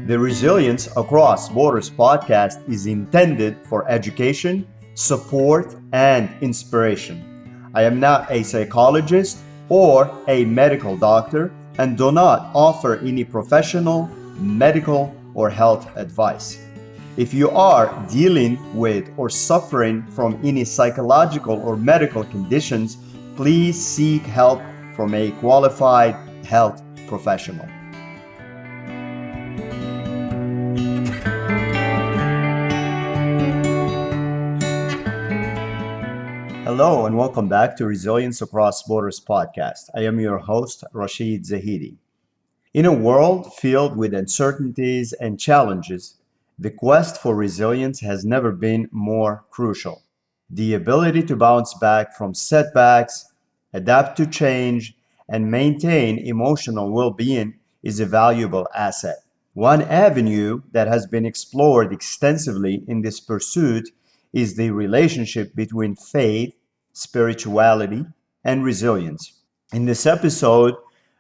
The Resilience Across Borders podcast is intended for education, support, and inspiration. I am not a psychologist or a medical doctor and do not offer any professional, medical, or health advice. If you are dealing with or suffering from any psychological or medical conditions, please seek help from a qualified health professional. Hello and welcome back to Resilience Across Borders podcast. I am your host, Rachid. In a world filled with uncertainties and challenges, the quest for resilience has never been more crucial. The ability to bounce back from setbacks, adapt to change, and maintain emotional well-being is a valuable asset. One avenue that has been explored extensively in this pursuit is the relationship between faith, spirituality, and resilience. In this episode,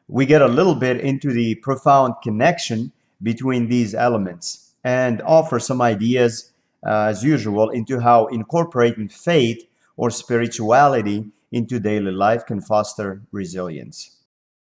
we get a little bit into the profound connection between these elements and offer some ideas, as usual, into how incorporating faith or spirituality into daily life can foster resilience.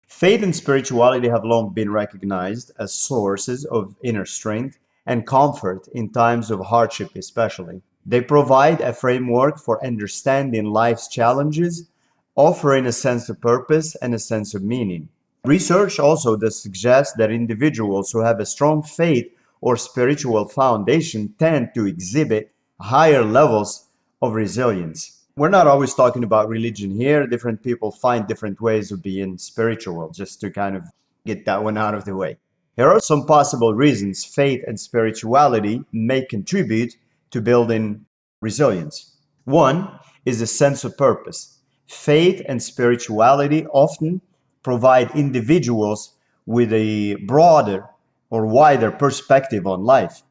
Faith and spirituality have long been recognized as sources of inner strength and comfort in times of hardship, especially. They provide a framework for understanding life's challenges, offering a sense of purpose and a sense of meaning. Research also does suggest that individuals who have a strong faith or spiritual foundation tend to exhibit higher levels of resilience. We're not always talking about religion here. Different people find different ways of being spiritual, just to kind of get that one out of the way. Here are some possible reasons faith and spirituality may contribute to building resilience. One is a sense of purpose. Faith and spirituality often provide individuals with a broader or wider perspective on life.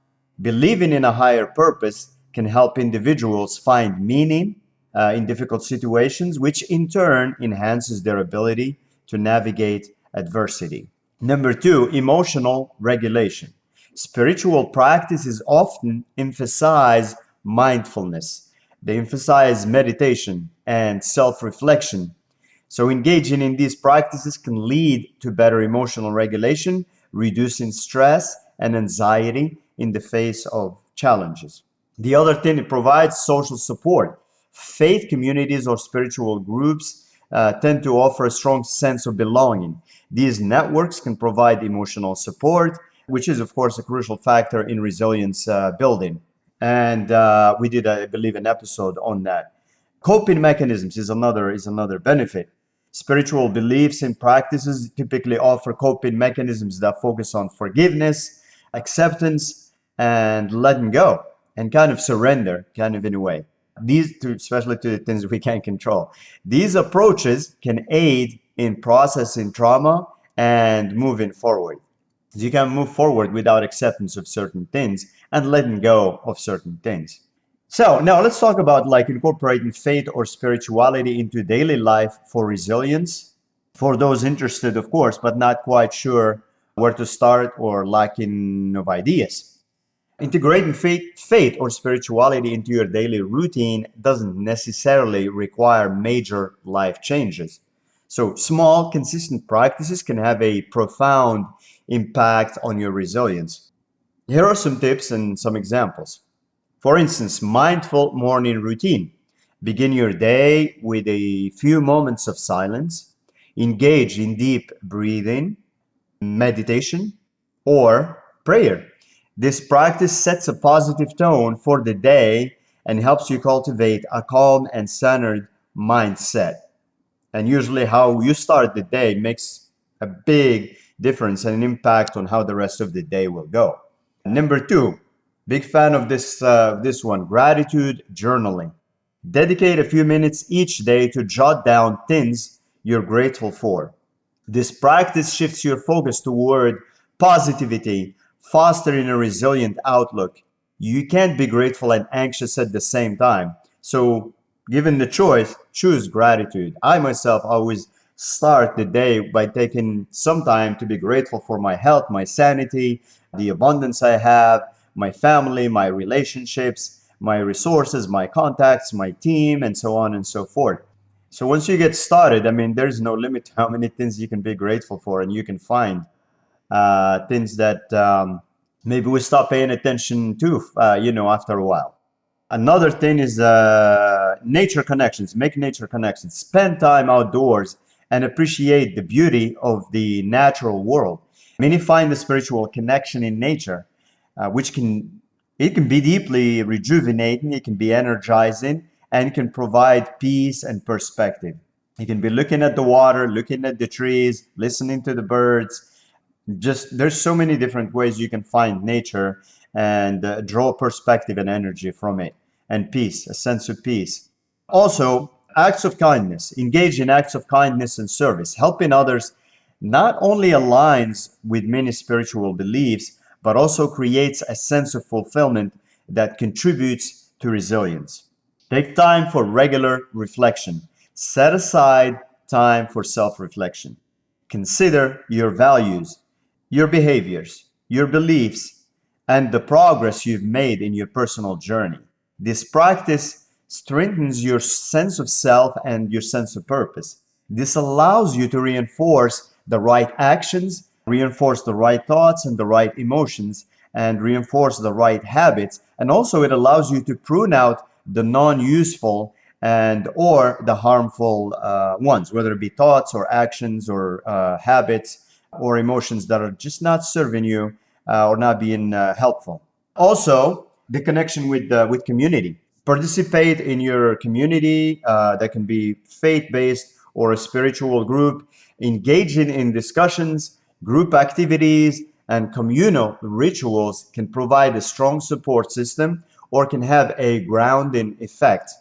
Believing in a higher purpose can help individuals find meaning in difficult situations, which in turn enhances their ability to navigate adversity. Number two, emotional regulation. Spiritual practices often emphasize mindfulness. They emphasize meditation and self-reflection. So engaging in these practices can lead to better emotional regulation, reducing stress and anxiety in the face of challenges. The other thing, it provides social support. Faith communities or spiritual groups tend to offer a strong sense of belonging. These networks can provide emotional support, which is, of course, a crucial factor in resilience building. And we did, I believe, an episode on that. Coping mechanisms is another benefit. Spiritual beliefs and practices typically offer coping mechanisms that focus on forgiveness, acceptance, and letting go, and kind of surrender, kind of in a way. These two, especially to the things we can't control. These approaches can aid in processing trauma and moving forward. You can move forward without acceptance of certain things and letting go of certain things. So now let's talk about like incorporating faith or spirituality into daily life for resilience. For those interested, of course, but not quite sure where to start or lacking of ideas. Integrating faith or spirituality into your daily routine doesn't necessarily require major life changes. So small, consistent practices can have a profound impact on your resilience. Here are some tips and some examples. For instance, mindful morning routine. Begin your day with a few moments of silence. Engage in deep breathing, meditation, or prayer. This practice sets a positive tone for the day and helps you cultivate a calm and centered mindset. And usually how you start the day makes a big difference and an impact on how the rest of the day will go. Number two, big fan of this one, gratitude journaling. Dedicate a few minutes each day to jot down things you're grateful for. This practice shifts your focus toward positivity, fostering a resilient outlook. You can't be grateful and anxious at the same time. So, given the choice, choose gratitude. I myself always start the day by taking some time to be grateful for my health, my sanity, the abundance I have, my family, my relationships, my resources, my contacts, my team, and so on and so forth. So once you get started, I mean, there's no limit to how many things you can be grateful for, and you can find things that maybe we stop paying attention to, after a while. Another thing is nature connections. Make nature connections. Spend time outdoors and appreciate the beauty of the natural world. Many find the spiritual connection in nature, which can be deeply rejuvenating. It can be energizing and can provide peace and perspective. You can be looking at the water, looking at the trees, listening to the birds. Just there's so many different ways you can find nature and draw perspective and energy from it, and peace, a sense of peace. Also, acts of kindness. Engage in acts of kindness and service. Helping others not only aligns with many spiritual beliefs, but also creates a sense of fulfillment that contributes to resilience. Take time for regular reflection. Set aside time for self reflection. Consider your values, your behaviors, your beliefs, and the progress you've made in your personal journey. This practice strengthens your sense of self and your sense of purpose. This allows you to reinforce the right actions, reinforce the right thoughts and the right emotions, and reinforce the right habits. And also it allows you to prune out the non-useful and or the harmful ones, whether it be thoughts or actions or habits or emotions that are just not serving you or not being helpful. Also, the connection with community. Participate in your community that can be faith-based or a spiritual group. Engaging in discussions, group activities, and communal rituals can provide a strong support system or can have a grounding effect.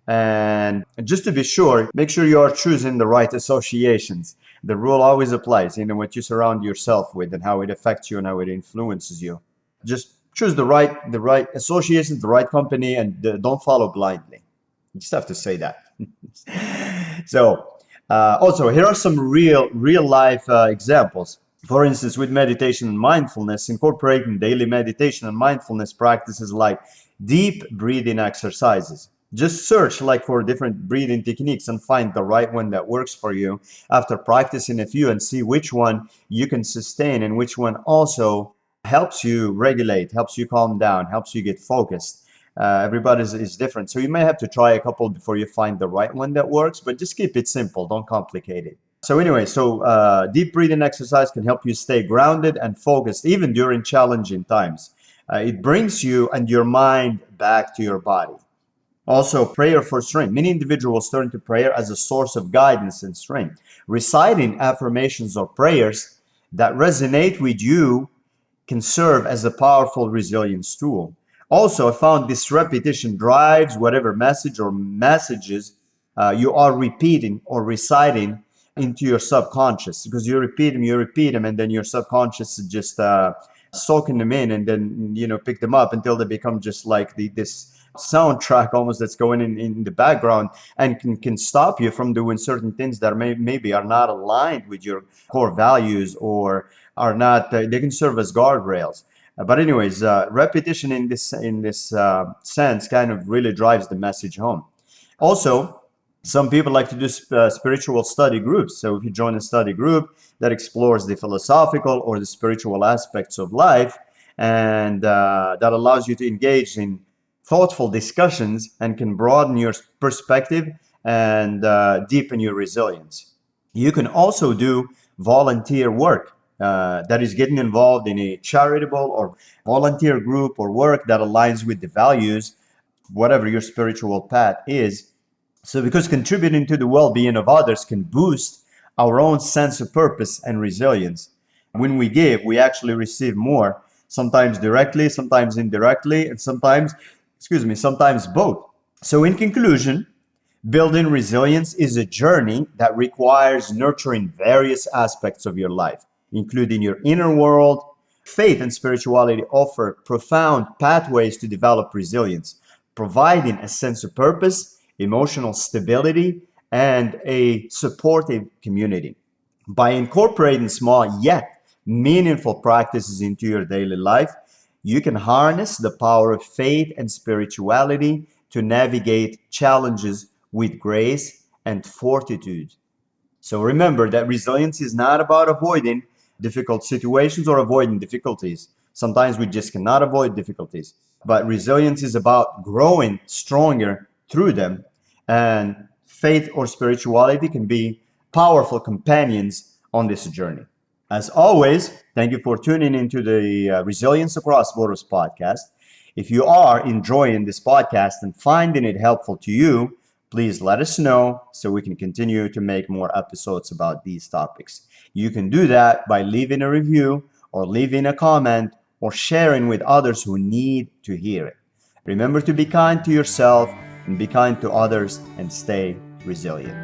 And just to be sure, make sure you are choosing the right associations. The rule always applies, what you surround yourself with and how it affects you and how it influences you. Just choose the right associations, the right company, and don't follow blindly. You just have to say that. So, also, here are some real life examples. For instance, with meditation and mindfulness, incorporating daily meditation and mindfulness practices like deep breathing exercises. Just search like for different breathing techniques and find the right one that works for you after practicing a few and see which one you can sustain and which one also helps you regulate, helps you calm down, helps you get focused. Everybody's is different. So you may have to try a couple before you find the right one that works, but just keep it simple. Don't complicate it. So anyway, deep breathing exercise can help you stay grounded and focused even during challenging times. It brings you and your mind back to your body. Also, prayer for strength. Many individuals turn to prayer as a source of guidance and strength. Reciting affirmations or prayers that resonate with you can serve as a powerful resilience tool. Also, I found this repetition drives whatever message or messages you are repeating or reciting into your subconscious, because you repeat them, and then your subconscious is just soaking them in, and then pick them up until they become just like this soundtrack almost that's going in the background and can stop you from doing certain things that maybe are not aligned with your core values or are not they can serve as guardrails. But anyways, repetition in this sense kind of really drives the message home. Also, some people like to do spiritual study groups. So if you join a study group that explores the philosophical or the spiritual aspects of life, and that allows you to engage in thoughtful discussions and can broaden your perspective and deepen your resilience. You can also do volunteer work, that is getting involved in a charitable or volunteer group or work that aligns with the values, whatever your spiritual path is. So, because contributing to the well being of others can boost our own sense of purpose and resilience. When we give, we actually receive more, sometimes directly, sometimes indirectly, and sometimes both. So, in conclusion, building resilience is a journey that requires nurturing various aspects of your life, including your inner world. Faith and spirituality offer profound pathways to develop resilience, providing a sense of purpose, emotional stability, and a supportive community. By incorporating small yet meaningful practices into your daily life, you can harness the power of faith and spirituality to navigate challenges with grace and fortitude. So remember that resilience is not about avoiding difficult situations or avoiding difficulties. Sometimes we just cannot avoid difficulties. But resilience is about growing stronger through them. And faith or spirituality can be powerful companions on this journey. As always, thank you for tuning into the Resilience Across Borders podcast. If you are enjoying this podcast and finding it helpful to you, please let us know so we can continue to make more episodes about these topics. You can do that by leaving a review or leaving a comment or sharing with others who need to hear it. Remember to be kind to yourself and be kind to others and stay resilient.